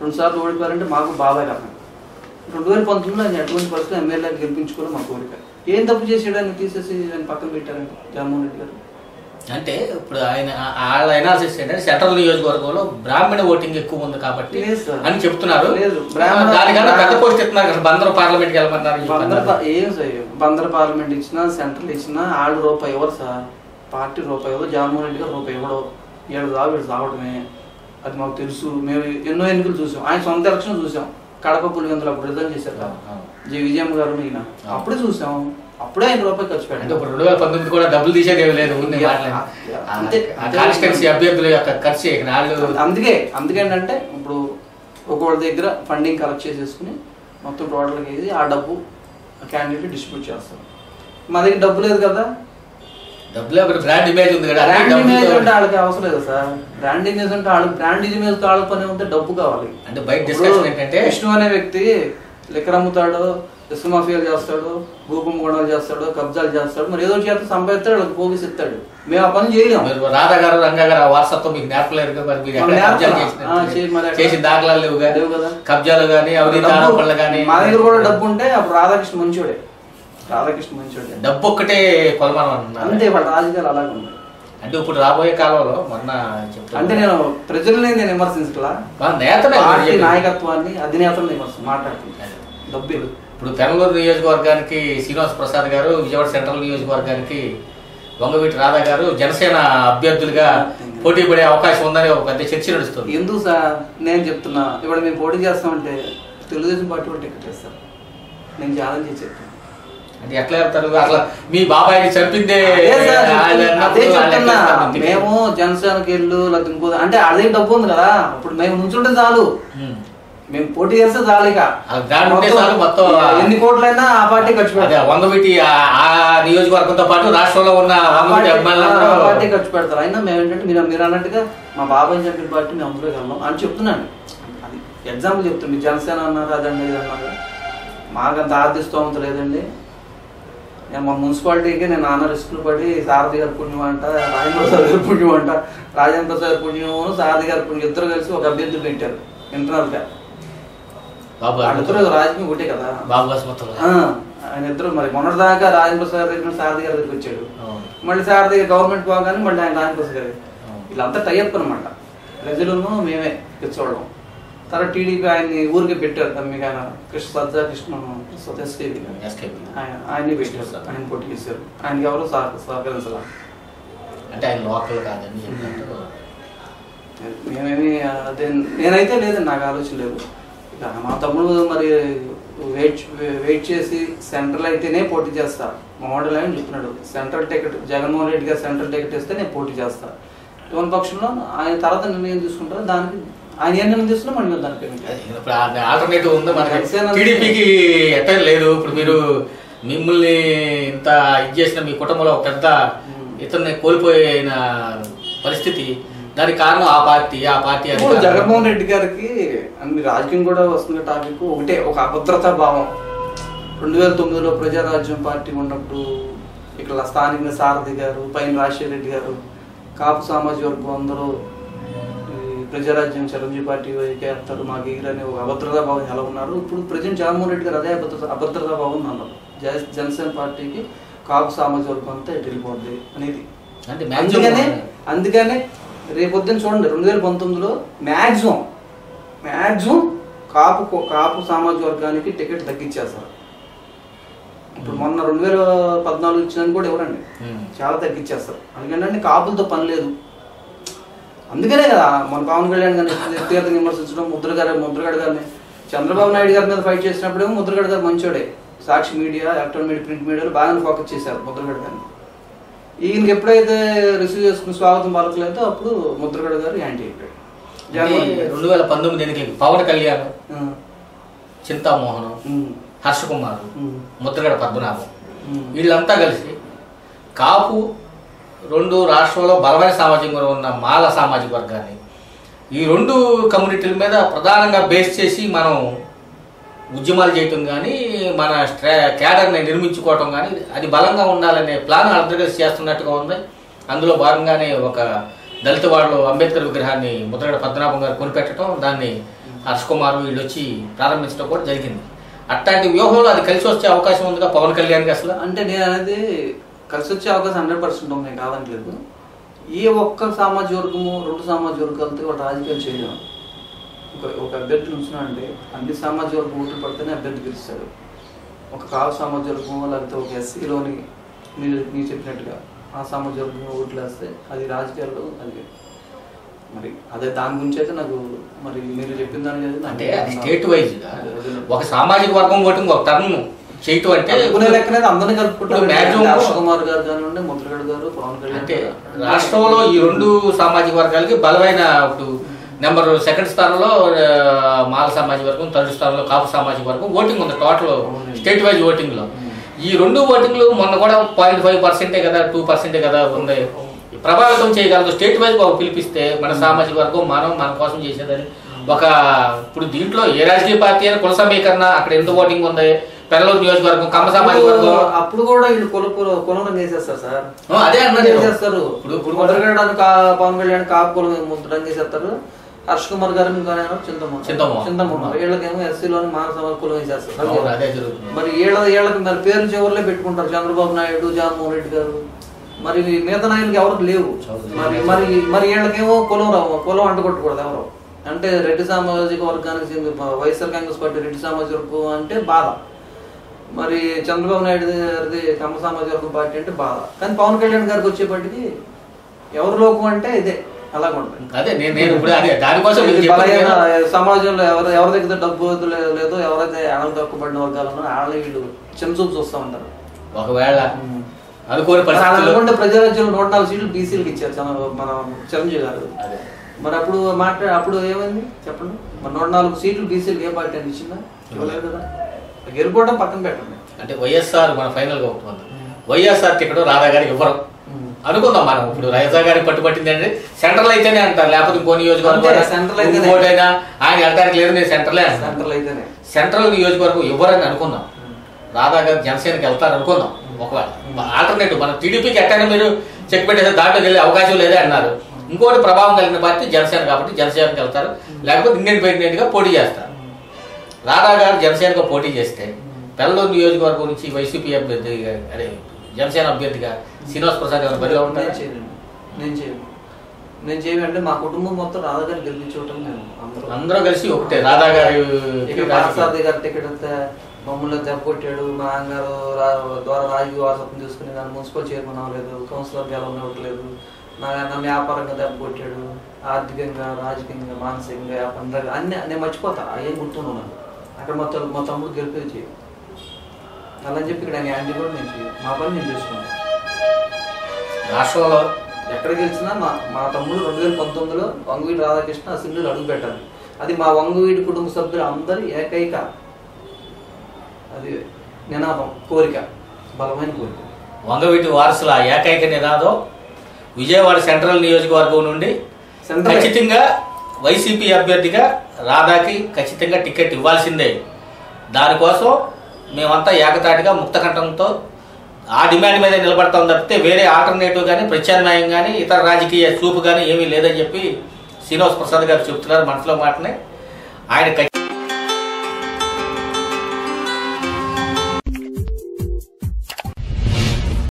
2 సార్లు ఓడిపోయారంటే మాకు బాబాయ్ కదా. 2019లో ఆయన ఎటువంటి పరిస్థితులు ఎమ్మెల్యే గెలిపించుకోవడం మా కోరిక. ఏం తప్పు చేసేయడానికి తీసేసి ఆయన పక్కన పెట్టారంటే జగన్మోహన్ రెడ్డి గారు. అంటే ఇప్పుడు ఆయన అనాలిసిస్ ఏంటంటే సెంట్రల్ నియోజకవర్గంలో బ్రాహ్మణ ఓటింగ్ ఎక్కువ ఉంది కాబట్టి అని చెప్తున్నారు. దానికన్నా పెద్ద పోస్ట్ ఇస్తున్నారు కదా, బందర్ పార్లమెంట్కి వెళ్ళమన్నారు. ఏం సార్, బందర్ పార్లమెంట్ ఇచ్చినా సెంట్రల్ ఇచ్చినా వాళ్ళు రూపాయి ఎవరు సార్? పార్టీ రూపాయి ఎవరు? జగన్మోహన్ రెడ్డి గారు రూపాయి ఎవడో 7 వీడు రావడమే. అది మాకు తెలుసు. మేము ఎన్నో ఎన్నికలు చూసాం, ఆయన సొంత ఎలక్షన్ చూసాం. కడప పులివెందులు అప్పుడు రిజైన్ చేశారు కదా విజయం గారు ఈయన, అప్పుడే చూసాం. అప్పుడే ₹5 ఖర్చు పెట్టారు. 2019 కూడా డబ్బులు తీసేది ఏమి లేదు. అభ్యర్థుల యొక్క ఖర్చు అందుకేంటంటే ఇప్పుడు ఒక్కొక్క దగ్గర ఫండింగ్ కలెక్ట్ చేసేసుకుని మొత్తం టోటల్గా వేసి ఆ డబ్బు క్యాండిడేట్ డిస్ట్రిబ్యూట్ చేస్తారు. మా దగ్గర డబ్బు లేదు కదా, బ్రాండ్ ఇమేజ్ ఉంది కదా, బ్రాండ్ ఇమేజ్ అంటే వాళ్ళకి అవసరం లేదు సార్. బ్రాండ్ ఇమేజ్ అంటే వాళ్ళకి బ్రాండ్ ఇమేజ్ తో వాళ్ళ పని ఉంటే డబ్బు కావాలి. అంటే బయట డిస్కషన్ ఏంటంటే విష్ణు అనే వ్యక్తి లిక్కర్ అమ్ముతాడు, ఇసుక మాఫియాలు చేస్తాడు, భూకం గొడవలు చేస్తాడు, కబ్జాలు చేస్తాడు, మరి ఏదో చేత సంపాదిస్తాడు, వాళ్ళకి పోలీసు ఇస్తాడు. మేము ఆ పని చేయలేము. రాధా గారు రంగా గారు వాట్సాప్ మీకు నేర్పలేదు చేసి దాఖలాలు లేవు కదా, కబ్జాలు కానీ అవినీతి ఆరోపణలు కానీ. మా దగ్గర కూడా డబ్బు ఉంటే అప్పుడు రాధాకృష్ణ మంచోడే, రాధాకృష్ణ మంచోడే. డబ్బు ఒక్కటే కొలమానం అంటున్నారు అంతే, వాళ్ళ రాజకీయాలు అలాగే ఉన్నాయి. అంటే ఇప్పుడు రాబోయే కాలంలో మొన్న అంటే నేను ప్రజల్ని నేను విమర్శించలా, నాయకత్వాన్ని అధినేతలను మాట్లాడుతున్నాను. డబ్బు ఇప్పుడు పెనమలూరు నియోజకవర్గానికి శ్రీనివాస్ ప్రసాద్ గారు, విజయవాడ సెంట్రల్ నియోజకవర్గానికి వంగవీటి రాధా గారు జనసేన అభ్యర్థులుగా పోటీ పడే అవకాశం ఉందని ఒక పెద్ద చర్చ నడుస్తుంది. ఎందుకు సార్ నేను చెప్తున్నా, ఇవాళ మేము పోటీ చేస్తామంటే తెలుగుదేశం పార్టీ వాళ్ళు టికెట్ ఇస్తారు. నేను ఛాలెంజ్ చేసి చెప్తాను. అంటే ఎట్లా వెళ్తారు? అసలు మీ బాబాయిని చంపిందే మేము జనసేనకి వెళ్ళు లేకపోతే ఇంకో అంటే అదే డబ్బు ఉంది కదా, ఇప్పుడు మేము నుంచుంటే చాలు, మేము పోటీ చేస్తే చాలు. ఇక ఎన్ని కోట్లైనా ఆ పార్టీ ఖర్చు పెడతారు. వంగవీటి ఆ నియోజకవర్గంతో పాటు రాష్ట్రంలో ఉన్న పార్టీ ఖర్చు పెడతారు. అయినా మేము ఏంటంటే మీరు అన్నట్టుగా మా బాబాయ్ చంపిన పార్టీ మేము అందులోకి వెళ్ళాం అని చెప్తున్నాను. అది ఎగ్జాంపుల్ చెప్తుంది. జనసేన అన్నారు, అదండి ఇది అన్నారు. మాకంత ఆర్థిక స్తోమత లేదండి. మా మున్సిపాలిటీకి నేను నాన్న రిస్కులు పడి సారథి గారి పుణ్యం అంట, రాజేంద్ర ప్రసాద్ గారి పుణ్యం అంట, రాజేంద్ర ప్రసాద్ పుణ్యం సారథి గారి పుణ్యం ఇద్దరు కలిసి ఒక అభ్యర్థి పెట్టారు ఇంటర్నల్ గా. వాళ్ళిద్దరు రాజకీయం ఒకటే కదా, ఆయన ఇద్దరు. మరి మొన్నటిదాకా రాజేంద్ర ప్రసాద్ దగ్గర సారథి గారి దగ్గరికి వచ్చాడు, మళ్ళీ సారథి గవర్నమెంట్ పోగానే మళ్ళీ ఆయన రాజేంద్ర ప్రసాద్ గారి. వీళ్ళంతా టైఅప్ అనమాట, ప్రజలను మేమే తెచ్చుకోవడం. తర్వాత టీడీపీ ఆయన్ని ఊరికి పెట్టారు, మీకు ఆయన కృష్ణ ఆయన్ని పెట్టారు, ఆయన పోటీ చేశారు. ఆయనకి ఎవరు సహకరించాల అంటే ఆయన లోకల్ కాదని మేమేమి అదే నేనైతే లేదండి, నాకు ఆలోచన లేదు. ఇక మా తమ్ముడు మరి వెయిట్ చేసి సెంట్రల్ అయితేనే పోటీ చేస్తా మోడల్ అని చెప్తున్నాడు. సెంట్రల్ టికెట్ జగన్మోహన్ రెడ్డి గారు సెంట్రల్ టికెట్ ఇస్తే నేను పోటీ చేస్తా. ఇటువంటి పక్షంలో ఆయన తర్వాత నిర్ణయం తీసుకుంటారు. దానికి ఆయన ఏ నిర్ణయం తీసుకున్నా మళ్ళీ దానికి ఆల్టర్నేటివ్ ఉంది. టీడీపీకి ఎట్లా లేదు. ఇప్పుడు మీరు మిమ్మల్ని ఇంత ఇది చేసిన మీ కుటుంబంలో పెద్ద ఇతన్ని కోల్పోయిన పరిస్థితి, దానికి కారణం ఆ పార్టీ జగన్మోహన్ రెడ్డి గారికి అన్ని రాజకీయం కూడా వస్తున్న టాపిక్ ఒకటే, ఒక అభద్రతా భావం. 2009లో ప్రజారాజ్యం పార్టీ ఉన్నప్పుడు ఇక్కడ స్థానిక సారథి గారు, పైన రాజశేఖర రెడ్డి గారు, కాపు సామాజిక వర్గం అందరూ ప్రజారాజ్యం చిరంజీవి పార్టీ చేస్తారు మాకు ఎగిరని ఒక అభద్రతా భావం ఎలా ఉన్నారు. ఇప్పుడు ప్రజెంట్ జగన్మోహన్ రెడ్డి గారు అదే అభద్రతా భావం అన్నారు. జనసేన పార్టీకి కాపు సామాజిక వర్గం అంతా ఎటు వెళ్ళిపోద్ది అనేది. అందుకనే రేపొద్దున చూడండి 2019లో మ్యాక్సిమం కాపు సామాజిక వర్గానికి టికెట్ తగ్గించేస్తారు. ఇప్పుడు మొన్న 2014 ఇచ్చినది కూడా ఎవరండి, చాలా తగ్గించేస్తారు. అందుకంటే కాపులతో పని లేదు. అందుకనే కదా మన పవన్ కళ్యాణ్ గారిని వ్యక్తిగతంగా విమర్శించడం, ముద్రగడ గారిని చంద్రబాబు నాయుడు గారి మీద ఫైట్ చేసినప్పుడేమో ముద్రగడ గారు మంచోడే, సాక్షి మీడియా, ఎలక్ట్రానిక్ మీడియా, ప్రింట్ మీడియాలో బాగానే ఫోకస్ చేశారు ముద్రగడ గారిని. ఈయనకి ఎప్పుడైతే రిసీవ్ చేసుకుని స్వాగతం పలకలేదో అప్పుడు ముద్రగడ గారు యాంటీ అయిపోయాడు. 2019 ఎన్నికలకి పవన్ కళ్యాణ్, చింతామోహన్, హర్ష కుమార్, ముద్రగడ పద్మనాభం వీళ్ళంతా కలిసి కాపు 2 రాష్ట్రంలో బలమైన సామాజిక వర్గం ఉన్న మాల సామాజిక వర్గాన్ని ఈ 2 కమ్యూనిటీల మీద ప్రధానంగా బేస్ చేసి మనం ఉద్యమాలు చేయటం కానీ మన క్యాడర్ని నిర్మించుకోవటం కానీ అది బలంగా ఉండాలనే ప్లాన్ అర్థగతి చేస్తున్నట్టుగా ఉంది. అందులో భాగంగానే ఒక దళిత వాడలో అంబేద్కర్ విగ్రహాన్ని ముద్రగడ పద్మనాభం గారు కొనిపెట్టడం, దాన్ని హర్ష కుమార్ వీళ్ళు వచ్చి ప్రారంభించడం కూడా జరిగింది. అట్లాంటి వ్యూహంలో అది కలిసి వచ్చే అవకాశం ఉందిగా పవన్ కళ్యాణ్కి. అసలు అంటే నేను అనేది కలిసి వచ్చే అవకాశం 100% ఉంది, కాదనట్లేదు. ఏ ఒక్క సామాజిక వర్గము 2 సామాజిక వర్గాలతో వాళ్ళు రాజకీయాలు చేయలేము. ఒక అభ్యర్థి ఉంచున్నాడంటే అన్ని సామాజిక వర్గం ఓట్లు పడితేనే అభ్యర్థి గెలుస్తాడు. ఒక కాపు సామాజిక వర్గం లేకపోతే ఒక ఎస్సీలోని మీరు చెప్పినట్టుగా ఆ సామాజిక వర్గం ఓట్లు వేస్తే అది రాజకీయాల్లో అది మరి అదే దాని గురించి అయితే నాకు మరి మీరు చెప్పిన దాని అంటే అది స్టేట్ వైజ్ ఒక సామాజిక వర్గం ఓటింగ్ ఒక టర్మ్ చేయటం అంటే లెక్కనేది అందరినీ కలుపుకుంటారు. హర్ష కుమార్ గారు కానివ్వండి, ముద్రగడ గారు, పవన్ కళ్యాణ్ అంటే రాష్ట్రంలో ఈ రెండు సామాజిక వర్గాలకి బలమైన ఇప్పుడు నెంబర్ సెకండ్ స్థానంలో మాల సామాజిక వర్గం, థర్డ్ స్థానంలో కాపు సామాజిక వర్గం ఓటింగ్ ఉంది టోటల్ స్టేట్ వైజ్ ఓటింగ్ లో. ఈ రెండు ఓటింగ్లు మొన్న కూడా 0.5% కదా 2% కదా ఉంది, ప్రభావితం చేయగలదు. స్టేట్ వైజ్ ఒక పిలిపిస్తే మన సామాజిక వర్గం మనం మన కోసం చేసేదని ఒక ఇప్పుడు దీంట్లో ఏ రాజకీయ పార్టీ అయినా కుల సమీకరణ అక్కడ ఎంత ఓటింగ్ ఉంది, పెరలూరు నియోజకవర్గం కమ్మ సామాజిక వర్గం అప్పుడు కూడా వీళ్ళు కులం చేసేస్తారు సార్. అదే అన్నది చేస్తారు. ఇప్పుడు ముద్రగడ పవన్ కళ్యాణ్ కాపు కులం ముద్ర చేసేస్తారు. హర్ష కుమార్ గారు చింతమ్మ వీళ్ళకేమో ఎస్సీలోని మానవ కులం వేసేస్తారు. మరి వీళ్ళకి మరి పేర్లు చివరిలో పెట్టుకుంటారు. చంద్రబాబు నాయుడు, జగన్మోహన్ రెడ్డి గారు, మరి మిగతా నాయకులకి ఎవరికి లేవు. మరి మరి మరి వీళ్ళకేమో కులం అంటగొట్టకూడదు ఎవరు అంటే రెడ్డి సామాజిక వర్గానికి వైఎస్ఆర్ కాంగ్రెస్ పార్టీ రెడ్డి సామాజిక వర్గం అంటే బాధ, మరి చంద్రబాబు నాయుడు గారిది కమ్మ సామాజిక వర్గం పార్టీ అంటే బాధ. కానీ పవన్ కళ్యాణ్ గారికి వచ్చేప్పటికి ఎవరి లోకం అంటే ఇదే అలాగ ఉంటుంది. అదే నేను ఇప్పుడు అదే దానికోసం సమాజంలో ఎవరి దగ్గర డబ్బు లేదో, ఎవరైతే ఆడలు తక్కువబడిన వర్గాలను ఆడలు వీళ్ళు చిన్న చూపు చూస్తూ ఉంటారు. ఒకవేళ అనుకోని ప్రజారాజ్యంలో 104 సీట్లు బీసీలకు ఇచ్చారు మన చిరంజీవి గారు. మరి అప్పుడు ఏమైంది చెప్పండి. మరి 104 సీట్లు బీసీలకు ఏ పార్టీ అని ఇచ్చిందా? ఇవ్వలేదు కదా. గెలుపోవడం పక్కన పెట్టండి. అంటే వైఎస్ఆర్ మన ఫైనల్ గా ఉంటుంది. వైఎస్ఆర్ టికెట్ రాధా గారికి ఇవ్వరు అనుకుందాం మనం. ఇప్పుడు రాజా గారికి పట్టుబట్టింది అంటే సెంట్రల్ అయితేనే అంటారు, లేకపోతే ఇంకో నియోజకవర్గం అయినా ఆయన వెళ్ళడానికి లేదు. నేను సెంట్రల్ నియోజకవర్గం ఇవ్వరని అనుకుందాం. రాధా గారు జనసేనకి వెళ్తారు అనుకుందాం. ఒకవేళ ఆల్టర్నేటివ్ మన టీడీపీకి ఎట్టైనా మీరు చెక్ పెట్టేసి దాంట్లోకి వెళ్ళే అవకాశం లేదే అన్నారు. ఇంకోటి ప్రభావం కలిగిన పార్టీ జనసేన కాబట్టి జనసేనకి వెళ్తారు, లేకపోతే ఇండిపెండెంట్ గా పోటీ చేస్తారు. రాధా గారు జనసేనగా పోటీ చేస్తే పెరలూరు నియోజకవర్గం నుంచి వైసీపీ అభ్యర్థిగా అదే జనసేన అభ్యర్థిగా శ్రీనివాస్ ప్రసాద్ గారు బరిలో ఉంటారు. నేను చేయమంటే మా కుటుంబం మొత్తం రాధా గారు గెలిపించడం అందరూ కలిసి ఒకటే. రాధా గారి గారి టికెట్ అంతా మమ్మల్ని దెబ్బకొట్టాడు. మా నాన్నగారు ద్వారా రాజకీయ వారసత్వం తీసుకుని నన్ను మున్సిపల్ చైర్మన్ అవ్వలేదు, కౌన్సిలర్ గెలవనివ్వట్లేదు, నన్ను వ్యాపారంగా దెబ్బకొట్టాడు, ఆర్థికంగా, రాజకీయంగా, మానసికంగా, వ్యాపారంగా అన్ని నేను మర్చిపోతా. అయ్యేం గుర్తున్నాను. అక్కడ మా తమ్ముడు గెలిపేది చేయ అలా చెప్పి ఇక్కడ యాంటీ కూడా నేను చేయ, మా పని నేను చేసుకున్నాను. రాష్ట్రంలో ఎక్కడ గెలిచినా మా తమ్ముడు 2019లో వంగవీటి రాధాకృష్ణ అసెంబ్లీలో అడుగు పెట్టాలి. అది మా వంగవీటి కుటుంబ సభ్యులు అందరి ఏకైక అది నినాదం, కోరిక, బలమైన కోరిక. వంగవీటి వారసుల ఏకైక నినాదం విజయవాడ సెంట్రల్ నియోజకవర్గం నుండి ఖచ్చితంగా వైసీపీ అభ్యర్థిగా రాధాకి ఖచ్చితంగా టికెట్ ఇవ్వాల్సిందే. దానికోసం మేమంతా ఏకతాటిగా ముక్తకంఠంతో ఆ డిమాండ్ మీద నిలబడతాం తప్పితే వేరే ఆల్టర్నేటివ్ కానీ ప్రత్యామ్నాయం కానీ ఇతర రాజకీయ చూపు కానీ ఏమీ లేదని చెప్పి శ్రీనివాస్ ప్రసాద్ గారు చెప్తున్నారు మనసులో మాటనే. ఆయన